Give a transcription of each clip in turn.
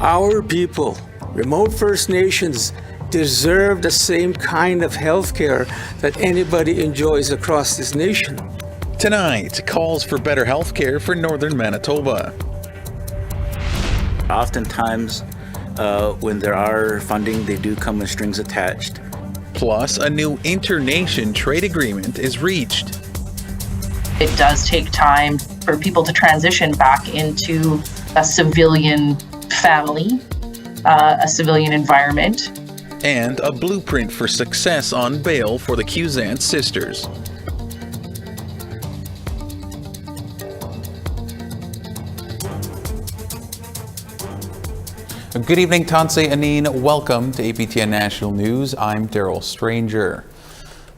Our people, remote First Nations, deserve the same kind of health care that anybody enjoys across this nation. Tonight, calls for better health care for northern Manitoba. Oftentimes, when there are funding, they do come with strings attached. Plus, a new inter-nation trade agreement is reached. It does take time for people to transition back into a civilian family, a civilian environment. And a blueprint for success on bail for the Quewezance sisters. Good evening, Tanse Anine. Welcome to APTN National News. I'm Daryl Stranger.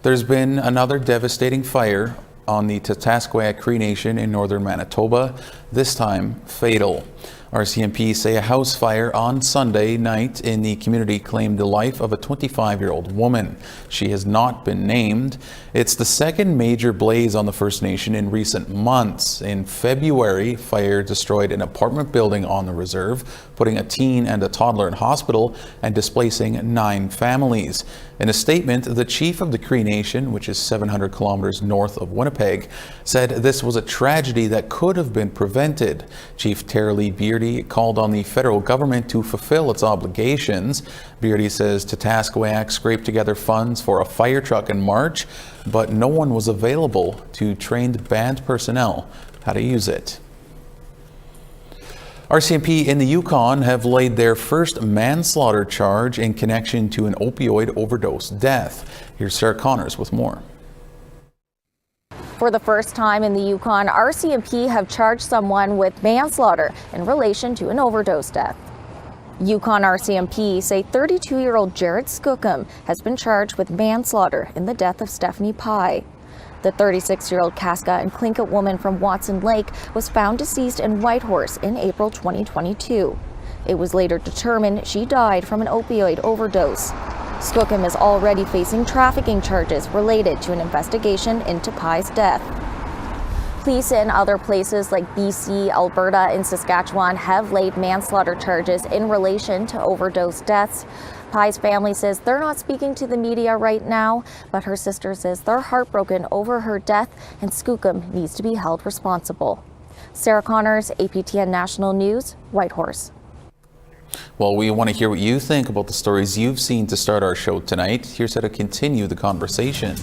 There's been another devastating fire on the Tatasqueyak Cree Nation in northern Manitoba, this time fatal. RCMP say a house fire on Sunday night in the community claimed the life of a 25-year-old woman. She has not been named. It's the second major blaze on the First Nation in recent months. In February, fire destroyed an apartment building on the reserve, putting a teen and a toddler in hospital and displacing 9 families. In a statement, the chief of the Cree Nation, which is 700 kilometers north of Winnipeg, said this was a tragedy that could have been prevented. Chief Tara-Lee Beardy called on the federal government to fulfill its obligations. Beardy says Tatasqueyak scraped together funds for a fire truck in March, but no one was available to train band personnel how to use it. RCMP in the Yukon have laid their first manslaughter charge in connection to an opioid overdose death. Here's Sarah Connors with more. For the first time in the Yukon, RCMP have charged someone with manslaughter in relation to an overdose death. Yukon RCMP say 32-year-old Jared Skookum has been charged with manslaughter in the death of Stephanie Pye. The 36-year-old Casca and Tlingit woman from Watson Lake was found deceased in Whitehorse in April 2022. It was later determined she died from an opioid overdose. Skookum is already facing trafficking charges related to an investigation into Pye's death. Police in other places like BC, Alberta, and Saskatchewan have laid manslaughter charges in relation to overdose deaths. Pye's family says they're not speaking to the media right now, but her sister says they're heartbroken over her death and Skookum needs to be held responsible. Sarah Connors, APTN National News, Whitehorse. Well, we want to hear what you think about the stories you've seen to start our show tonight. Here's how to continue the conversation.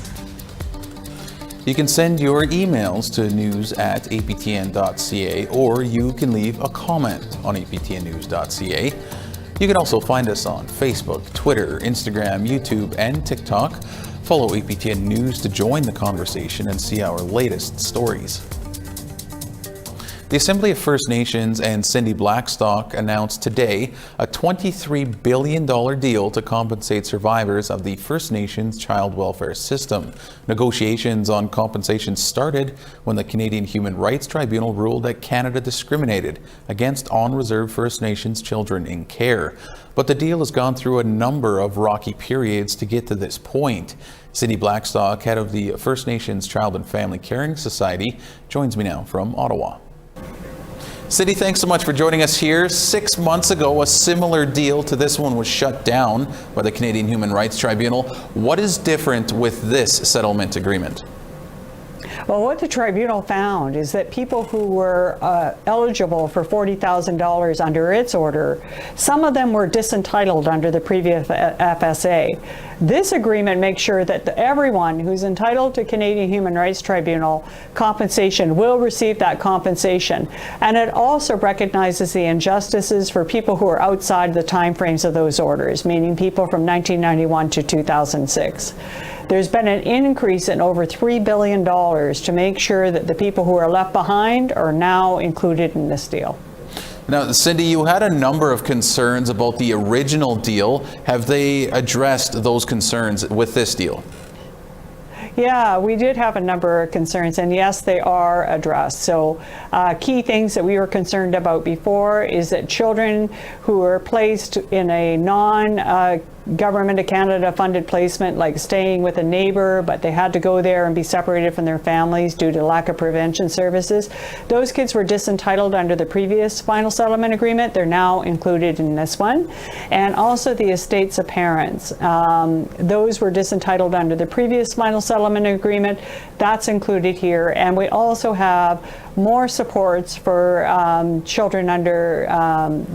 You can send your emails to news@aptn.ca, or you can leave a comment on aptnnews.ca. You can also find us on Facebook, Twitter, Instagram, YouTube, and TikTok. Follow APTN News to join the conversation and see our latest stories. The Assembly of First Nations and Cindy Blackstock announced today a $23 billion deal to compensate survivors of the First Nations child welfare system. Negotiations on compensation started when the Canadian Human Rights Tribunal ruled that Canada discriminated against on-reserve First Nations children in care. But the deal has gone through a number of rocky periods to get to this point. Cindy Blackstock, head of the First Nations Child and Family Caring Society, joins me now from Ottawa. Cindy, thanks so much for joining us here. 6 months ago, a similar deal to this one was shut down by the Canadian Human Rights Tribunal. What is different with this settlement agreement? Well, what the tribunal found is that people who were eligible for $40,000 under its order, some of them were disentitled under the previous FSA. This agreement makes sure that everyone who's entitled to Canadian Human Rights Tribunal compensation will receive that compensation. And it also recognizes the injustices for people who are outside the timeframes of those orders, meaning people from 1991 to 2006. There's been an increase in over $3 billion to make sure that the people who are left behind are now included in this deal. Now, Cindy, you had a number of concerns about the original deal. Have they addressed those concerns with this deal? Yeah, we did have a number of concerns, and yes, they are addressed. So key things that we were concerned about before is that children who are placed in a Government of Canada funded placement, like staying with a neighbor, but they had to go there and be separated from their families due to lack of prevention services. Those kids were disentitled under the previous final settlement agreement. They're now included in this one. And also the estates of parents. Those were disentitled under the previous final settlement agreement. That's included here. And we also have more supports for children under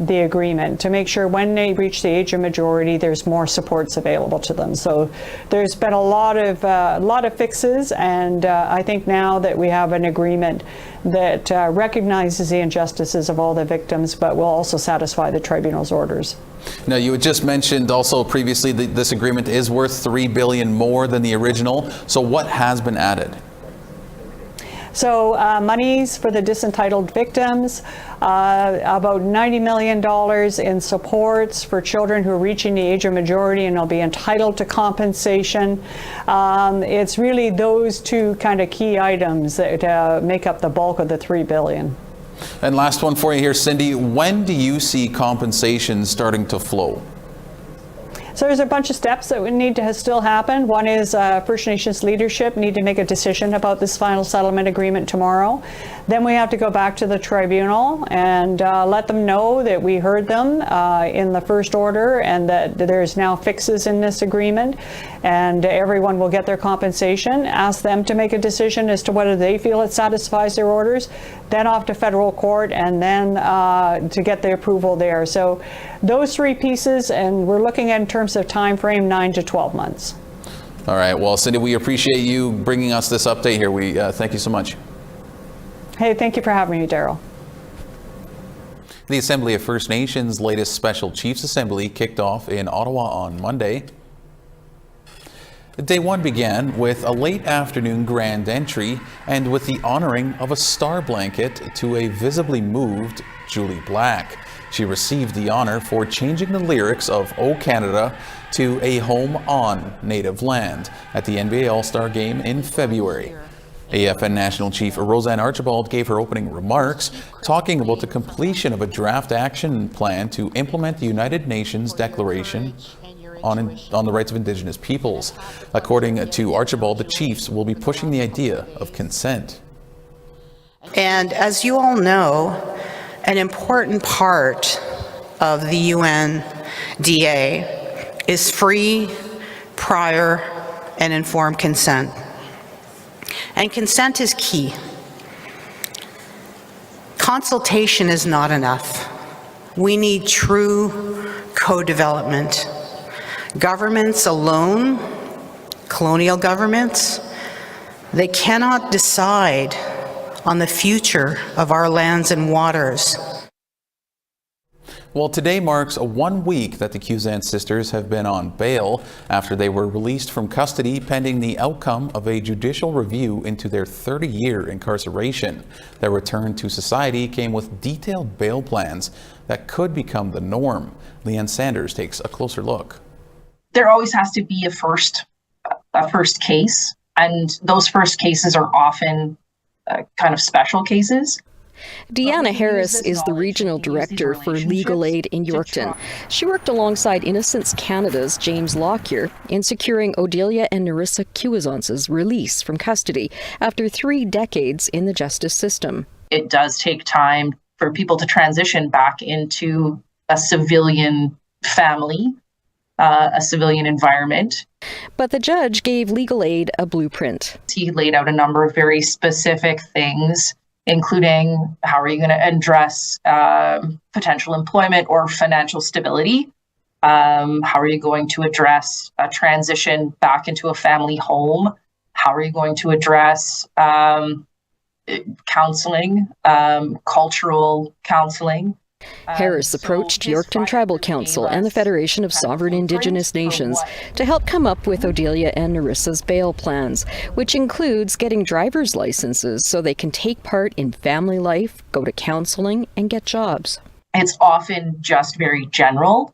the agreement to make sure when they reach the age of majority, there's more supports available to them. So there's been a lot of fixes, and I think now that we have an agreement that recognizes the injustices of all the victims, but will also satisfy the tribunal's orders. Now, you had just mentioned also previously that this agreement is worth $3 billion more than the original. So what has been added? So monies for the disentitled victims, about $90 million in supports for children who are reaching the age of majority and will be entitled to compensation. It's really those two kind of key items that make up the bulk of the $3 billion. And last one for you here, Cindy. When do you see compensation starting to flow? So there's a bunch of steps that would need to still happen. One is First Nations leadership need to make a decision about this final settlement agreement tomorrow. Then we have to go back to the tribunal and let them know that we heard them in the first order and that there's now fixes in this agreement, and everyone will get their compensation. Ask them to make a decision as to whether they feel it satisfies their orders. Then off to federal court, and then to get the approval there. So those three pieces, and we're looking at in terms of time frame 9 to 12 months. All right. Well, Cindy, we appreciate you bringing us this update here. We thank you so much. Hey, thank you for having me, Daryl. The Assembly of First Nations' latest Special Chiefs Assembly kicked off in Ottawa on Monday. Day one began with a late afternoon grand entry and with the honoring of a star blanket to a visibly moved Julie Black. She received the honor for changing the lyrics of "O Canada" to "A Home on Native Land" at the NBA All-Star Game in February. APTN National Chief Roseanne Archibald gave her opening remarks, talking about the completion of a draft action plan to implement the United Nations Declaration on the Rights of Indigenous Peoples. According to Archibald, the Chiefs will be pushing the idea of consent. And as you all know, an important part of the UNDA is free, prior, and informed consent. And consent is key. Consultation is not enough. We need true co-development. Governments alone, colonial governments, they cannot decide on the future of our lands and waters. Well, today marks 1 week that the Quewezance sisters have been on bail after they were released from custody pending the outcome of a judicial review into their 30-year incarceration. Their return to society came with detailed bail plans that could become the norm. Leanne Sanders takes a closer look. There always has to be a first case, and those first cases are often kind of special cases. Deanna Harris is the Regional Director for Legal Aid in Yorkton. She worked alongside Innocence Canada's James Lockyer in securing Odelia and Narissa Quewezance's release from custody after 3 decades in the justice system. It does take time for people to transition back into a civilian family, a civilian environment. But the judge gave Legal Aid a blueprint. He laid out a number of very specific things, including how are you going to address potential employment or financial stability? How are you going to address a transition back into a family home? How are you going to address counseling, cultural counseling? Harris approached Yorkton Tribal Council and the Federation of Sovereign Indigenous Nations to help come up with Odelia and Narissa's bail plans, which includes getting driver's licenses so they can take part in family life, go to counseling, and get jobs. It's often just very general.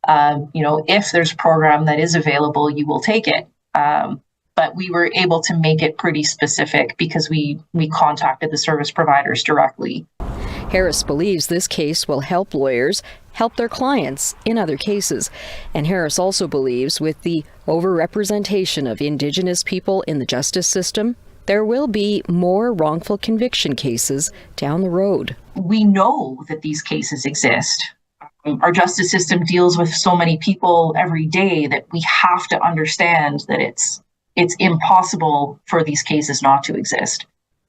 If there's a program that is available, you will take it. But we were able to make it pretty specific because we contacted the service providers directly. Harris believes this case will help lawyers help their clients in other cases. And Harris also believes with the overrepresentation of Indigenous people in the justice system, there will be more wrongful conviction cases down the road. We know that these cases exist. Our justice system deals with so many people every day that we have to understand that it's impossible for these cases not to exist.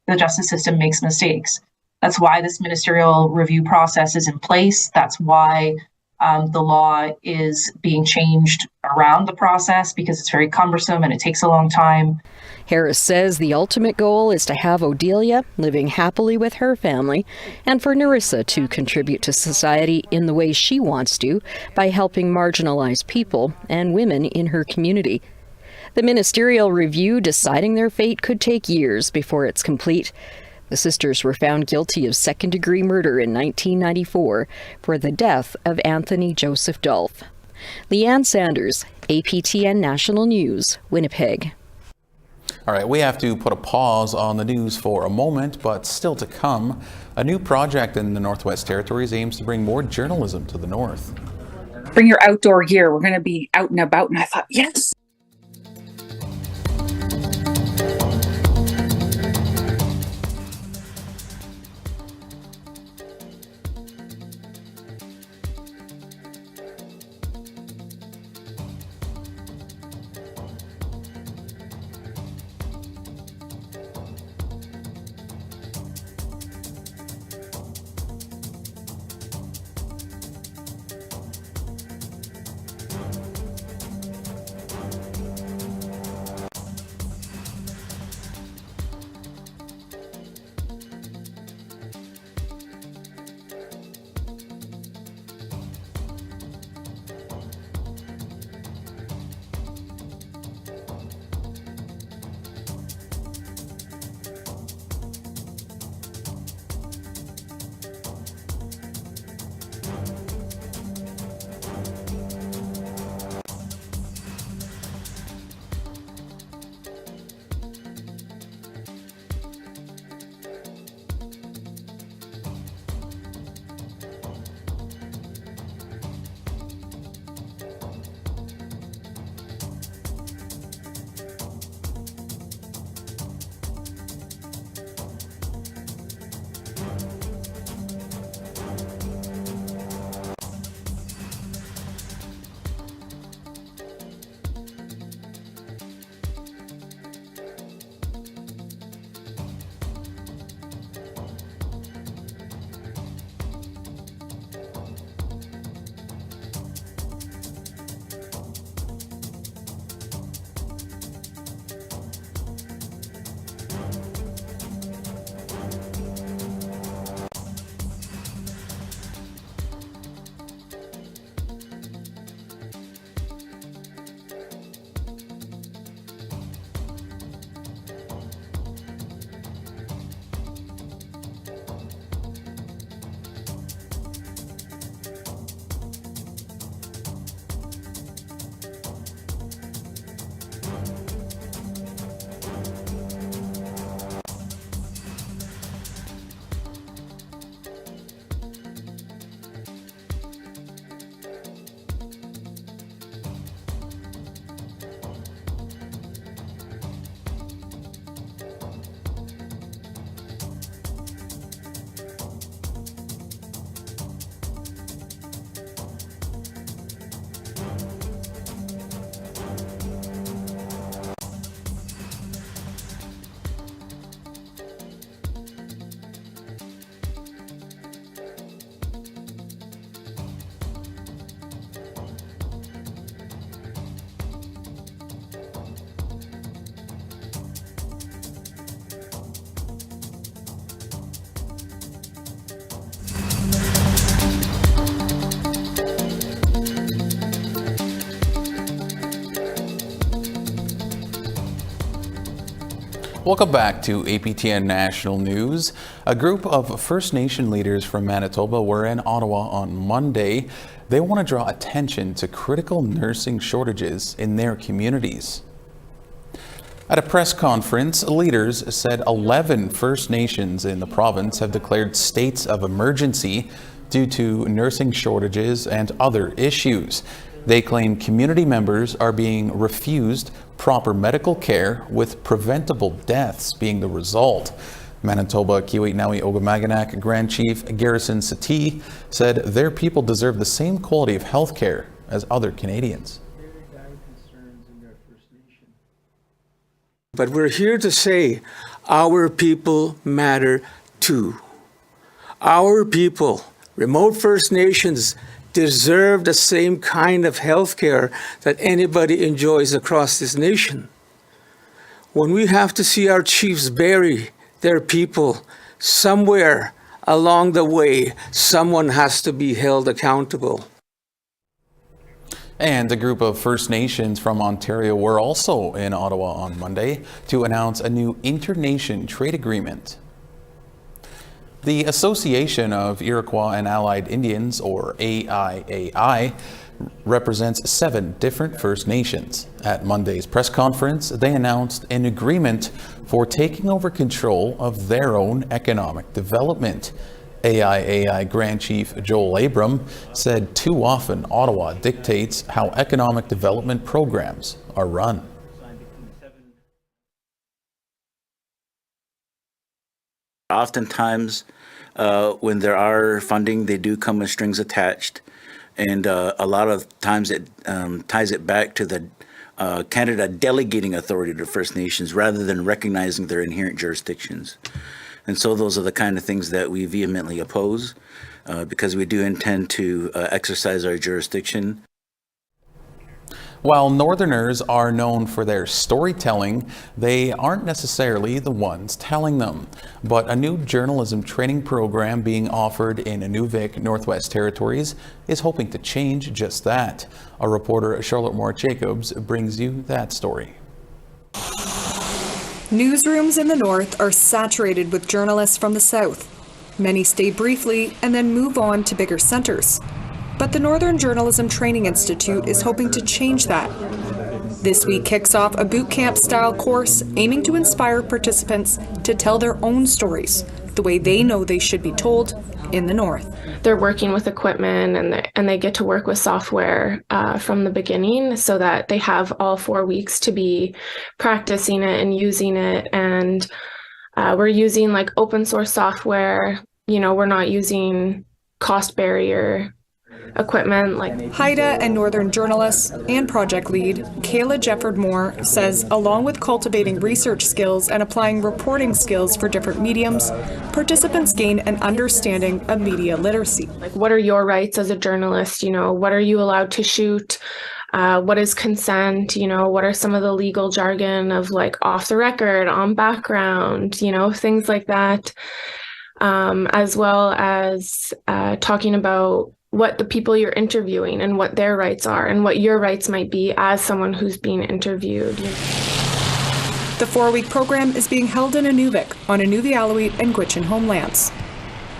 The justice system makes mistakes. That's why this ministerial review process is in place. That's why the law is being changed around the process, because it's very cumbersome and it takes a long time. Harris says the ultimate goal is to have Odelia living happily with her family and for Narissa to contribute to society in the way she wants to by helping marginalized people and women in her community. The ministerial review deciding their fate could take years before it's complete. The sisters were found guilty of second-degree murder in 1994 for the death of Anthony Joseph Dolph. Leanne Sanders, APTN National News, Winnipeg. All right, we have to put a pause on the news for a moment, but still to come, a new project in the Northwest Territories aims to bring more journalism to the North. Bring your outdoor gear. We're going to be out and about. And I thought, yes. Welcome back to APTN National News. A group of First Nation leaders from Manitoba were in Ottawa on Monday. They want to draw attention to critical nursing shortages in their communities. At a press conference, leaders said 11 First Nations in the province have declared states of emergency due to nursing shortages and other issues. They claim community members are being refused proper medical care, with preventable deaths being the result. Manitoba Quewezance Ogamaganak Grand Chief Garrison Satie said their people deserve the same quality of health care as other Canadians. But we're here to say our people matter too. Our people, remote First Nations, deserve the same kind of health care that anybody enjoys across this nation. When we have to see our chiefs bury their people, somewhere along the way, someone has to be held accountable. And a group of First Nations from Ontario were also in Ottawa on Monday to announce a new inter-nation trade agreement. The Association of Iroquois and Allied Indians, or AIAI, represents 7 different First Nations. At Monday's press conference, they announced an agreement for taking over control of their own economic development. AIAI Grand Chief Joel Abram said too often Ottawa dictates how economic development programs are run. Oftentimes, when there are funding, they do come with strings attached. And a lot of times it ties it back to the Canada delegating authority to First Nations rather than recognizing their inherent jurisdictions. And so those are the kind of things that we vehemently oppose because we do intend to exercise our jurisdiction. While Northerners are known for their storytelling, they aren't necessarily the ones telling them. But a new journalism training program being offered in Inuvik, Northwest Territories is hoping to change just that. Our reporter Charlotte Moore-Jacobs brings you that story. Newsrooms in the north are saturated with journalists from the south. Many stay briefly and then move on to bigger centers. But the Northern Journalism Training Institute is hoping to change that. This week kicks off a boot camp style course aiming to inspire participants to tell their own stories the way they know they should be told in the north. They're working with equipment and they get to work with software from the beginning so that they have all 4 weeks to be practicing it and using it. And we're using like open source software. You know, we're not using cost barrier equipment like Haida and Northern journalists and project lead Kayla Jefford Moore says along with cultivating research skills and applying reporting skills for different mediums, participants gain an understanding of media literacy. Like, what are your rights as a journalist? You know, what are you allowed to shoot? What is consent? You know, what are some of the legal jargon of like off the record, on background, you know, things like that. As well as talking about what the people you're interviewing and what their rights are and what your rights might be as someone who's being interviewed. The 4-week program is being held in Inuvik on Inuvialuit and Gwich'in homelands.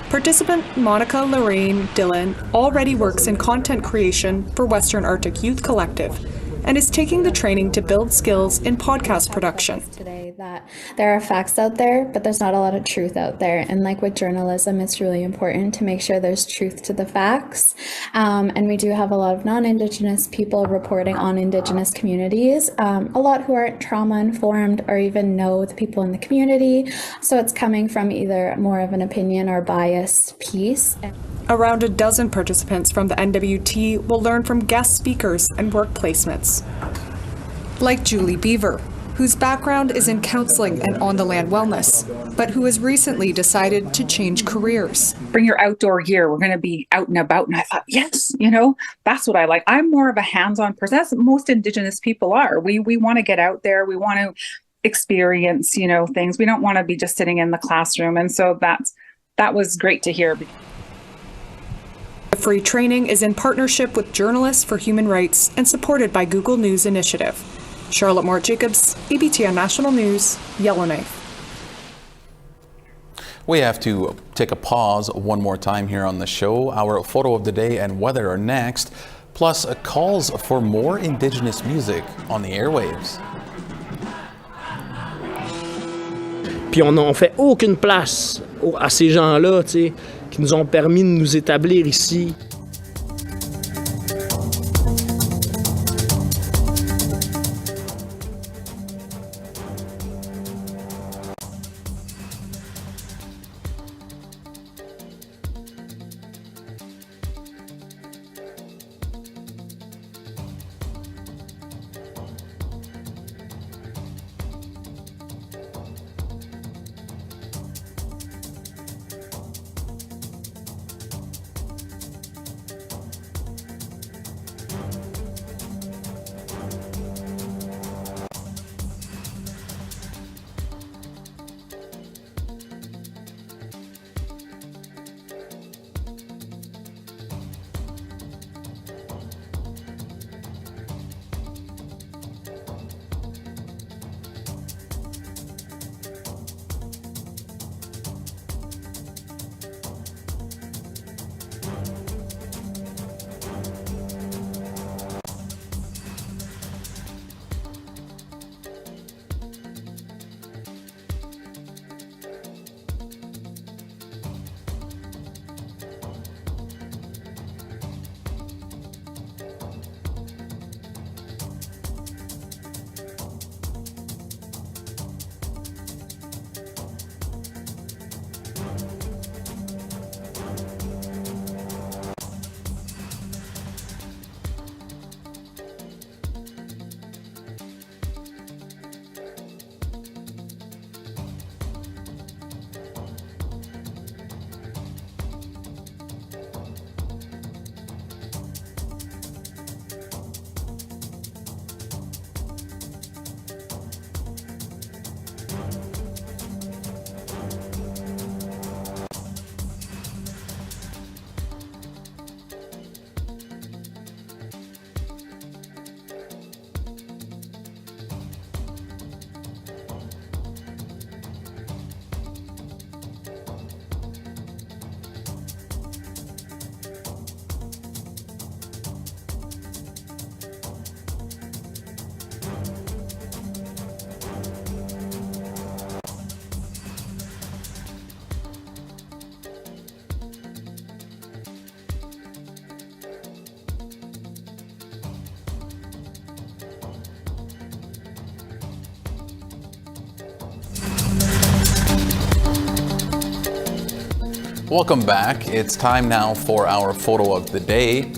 Participant Monica Lorraine Dillon already works in content creation for Western Arctic Youth Collective and is taking the training to build skills in podcast production. Today that there are facts out there, but there's not a lot of truth out there. And like with journalism, it's really important to make sure there's truth to the facts. And we do have a lot of non-Indigenous people reporting on Indigenous communities, a lot who aren't trauma-informed or even know the people in the community. So it's coming from either more of an opinion or biased piece. Around a dozen participants from the NWT will learn from guest speakers and work placements. Like Julie Beaver, whose background is in counseling and on-the-land wellness, but who has recently decided to change careers. Bring your outdoor gear. We're going to be out and about. And I thought, yes, you know, that's what I like. I'm more of a hands-on person. That's what most Indigenous people are. We want to get out there. We want to experience, you know, things. We don't want to be just sitting in the classroom. And so that was great to hear. The free training is in partnership with Journalists for Human Rights and supported by Google News Initiative. Charlotte Moore-Jacobs, APTN National News, Yellowknife. We have to take a pause one more time here on the show. Our photo of the day and weather are next, plus calls for more Indigenous music on the airwaves. Puis on fait aucune place à ces gens-là, tu sais, qui nous ont permis de nous établir ici. Welcome back. It's time now for our photo of the day.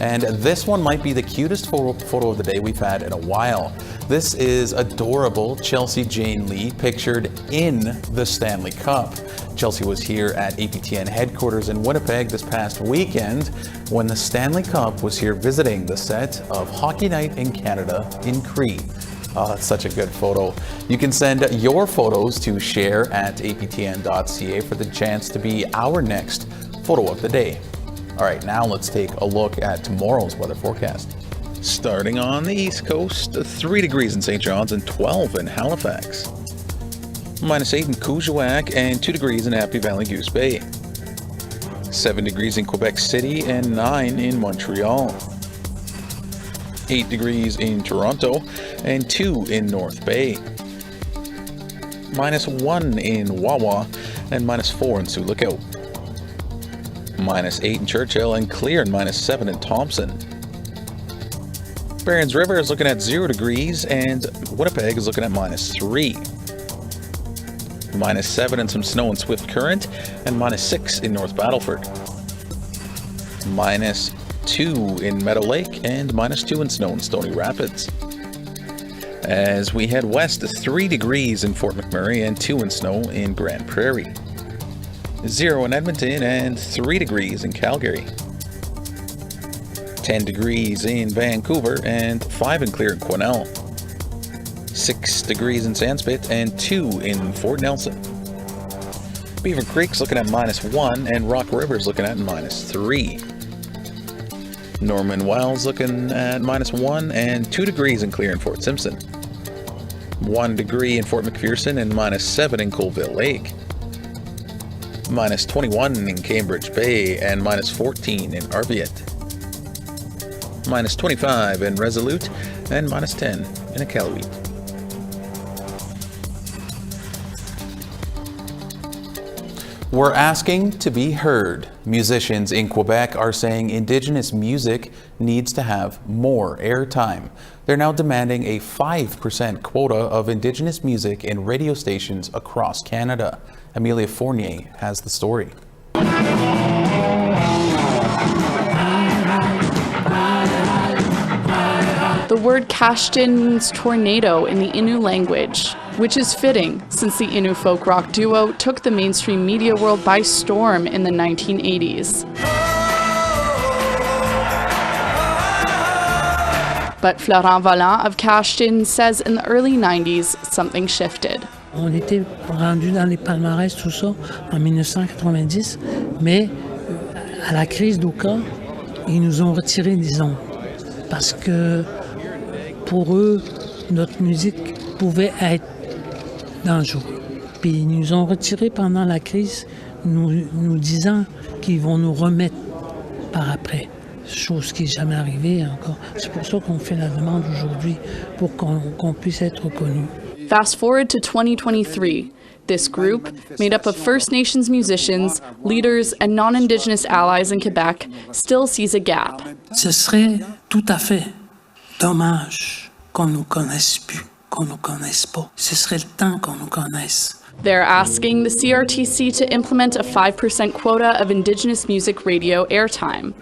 And this one might be the cutest photo of the day we've had in a while. This is adorable Chelsea Jane Lee pictured in the Stanley Cup. Chelsea was here at APTN headquarters in Winnipeg this past weekend when the Stanley Cup was here visiting the set of Hockey Night in Canada in Cree. Oh, that's such a good photo. You can send your photos to share@aptn.ca for the chance to be our next photo of the day. All right, now let's take a look at tomorrow's weather forecast. Starting on the East Coast, 3 degrees in St. John's and 12 in Halifax. -8 in Quewezance and 2 degrees in Happy Valley Goose Bay. 7 degrees in Quebec City and 9 in Montreal. 8 degrees in Toronto and 2 in North Bay. -1 in Wawa and -4 in Sioux Lookout. -8 in Churchill and clear and -7 in Thompson. Barons River is looking at 0 degrees and Winnipeg is looking at -3. -7 and some snow in Swift Current and -6 in North Battleford. -2 in Meadow Lake and -2 in snow in Stony Rapids. As we head west, 3 degrees in Fort McMurray and 2 in snow in Grand Prairie. 0 in Edmonton and 3 degrees in Calgary. 10 degrees in Vancouver and 5 in clear in Quesnel. 6 degrees in Sandspit and 2 in Fort Nelson. Beaver Creek's looking at -1 and Rock River's looking at -3. Norman Wells looking at -1 and 2 degrees in clear in Fort Simpson. 1 degree in Fort McPherson and -7 in Colville Lake. -21 in Cambridge Bay and -14 in Arviat. -25 in Resolute and -10 in Iqaluit. We're asking to be heard. Musicians in Quebec are saying Indigenous music needs to have more airtime. They're now demanding a 5% quota of Indigenous music in radio stations across Canada. Amelia Fournier has the story. The word Kashtin means tornado in the Innu language, which is fitting since the Innu folk rock duo took the mainstream media world by storm in the 1980s. But Florent Vallant of Kashtin says in the early 90s, something shifted. On était rendu dans les palmarès, tout ça, en 1990, mais à la crise d'Oka, ils nous ont retirés, disons, parce que pour eux, notre musique pouvait être dangereuse. Puis ils nous ont retirés pendant la crise, nous disant qu'ils vont nous remettre par après. Chose qui n'est jamais arrivée encore. C'est pour ça qu'on fait la demande aujourd'hui, pour qu'on puisse être reconnu. Fast forward to 2023. This group, made up of First Nations musicians, leaders, and non-Indigenous allies in Quebec, still sees a gap. Ce serait tout à fait dommage qu'on nous connaisse plus, qu'on nous connaisse pas. Ce serait le temps qu'on nous connaisse. They're asking the CRTC to implement a 5% quota of Indigenous music radio airtime.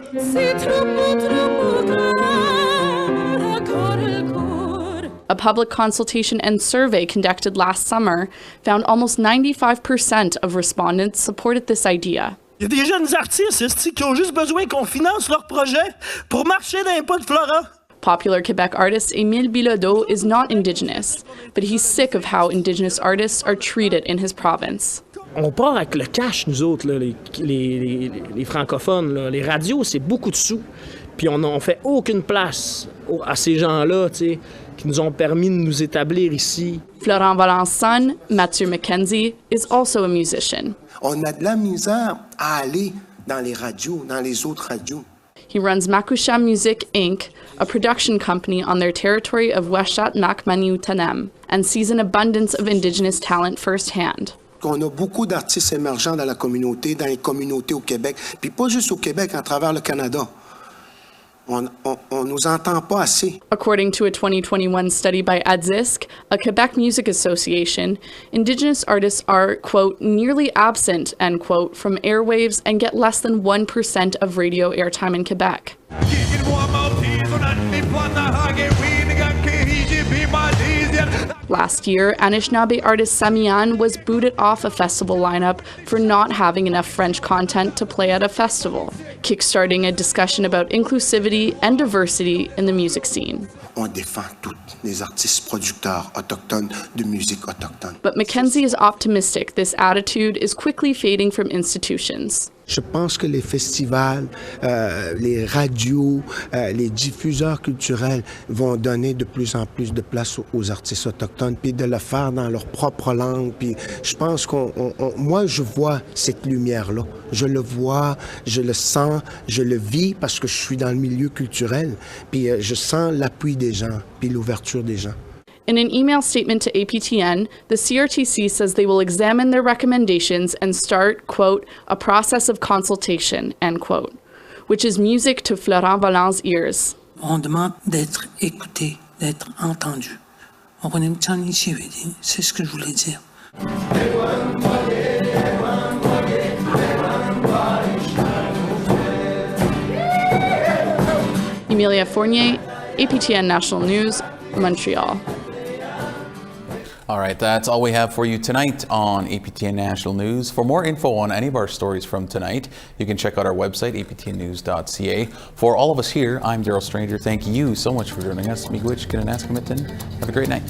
A public consultation and survey conducted last summer found almost 95% of respondents supported this idea. Il y a des jeunes artistes qui ont juste besoin qu'on finance leur projet pour marcher dans les pas de Florent. Popular Quebec artist Émile Bilodeau is not Indigenous, but he's sick of how Indigenous artists are treated in his province. On part avec le cash, nous autres, là, les francophones. Là. Les radios, c'est beaucoup de sous. Puis on fait aucune place à ces gens-là, tu sais, qui nous ont permis de nous établir ici. Florent Vallant's son, Mathieu Mackenzie, is also a musician. On a de la misère à aller dans les radios, dans les autres radios. He runs Makusha Music, Inc., a production company on their territory of Weshat Nakmaniu Tanem, and sees an abundance of Indigenous talent firsthand. On a beaucoup d'artistes émergents dans la communauté, dans les communautés au Québec, puis pas juste au Québec, à travers le Canada. On nous entend pas assez. According to a 2021 study by ADZISC, a Quebec music association, Indigenous artists are, quote, nearly absent, end quote, from airwaves and get less than 1% of radio airtime in Quebec. Last year, Anishinaabe artist Samian was booted off a festival lineup for not having enough French content to play at a festival, kickstarting a discussion about inclusivity and diversity in the music scene. On défend tous les artistes producteurs autochtones de musique autochtone. But Mackenzie is optimistic this attitude is quickly fading from institutions. Je pense que les festivals, les radios, les diffuseurs culturels vont donner de plus en plus de place aux artistes autochtones, puis de le faire dans leur propre langue. Puis je pense moi, je vois cette lumière-là. Je le vois, je le sens, je le vis parce que je suis dans le milieu culturel. Puis je sens l'appui des gens, puis l'ouverture des gens. In an email statement to APTN, the CRTC says they will examine their recommendations and start, quote, a process of consultation, end quote, which is music to Florent Vallant's ears. On demande d'être écouté, d'être entendu. C'est ce que je voulais dire. Amelia Fournier, APTN National News, Montreal. All right, that's all we have for you tonight on APTN National News. For more info on any of our stories from tonight, you can check out our website, aptnnews.ca. For all of us here, I'm Daryl Stranger. Thank you so much for joining us. Miigwech, Kinanaskamitin. Have a great night.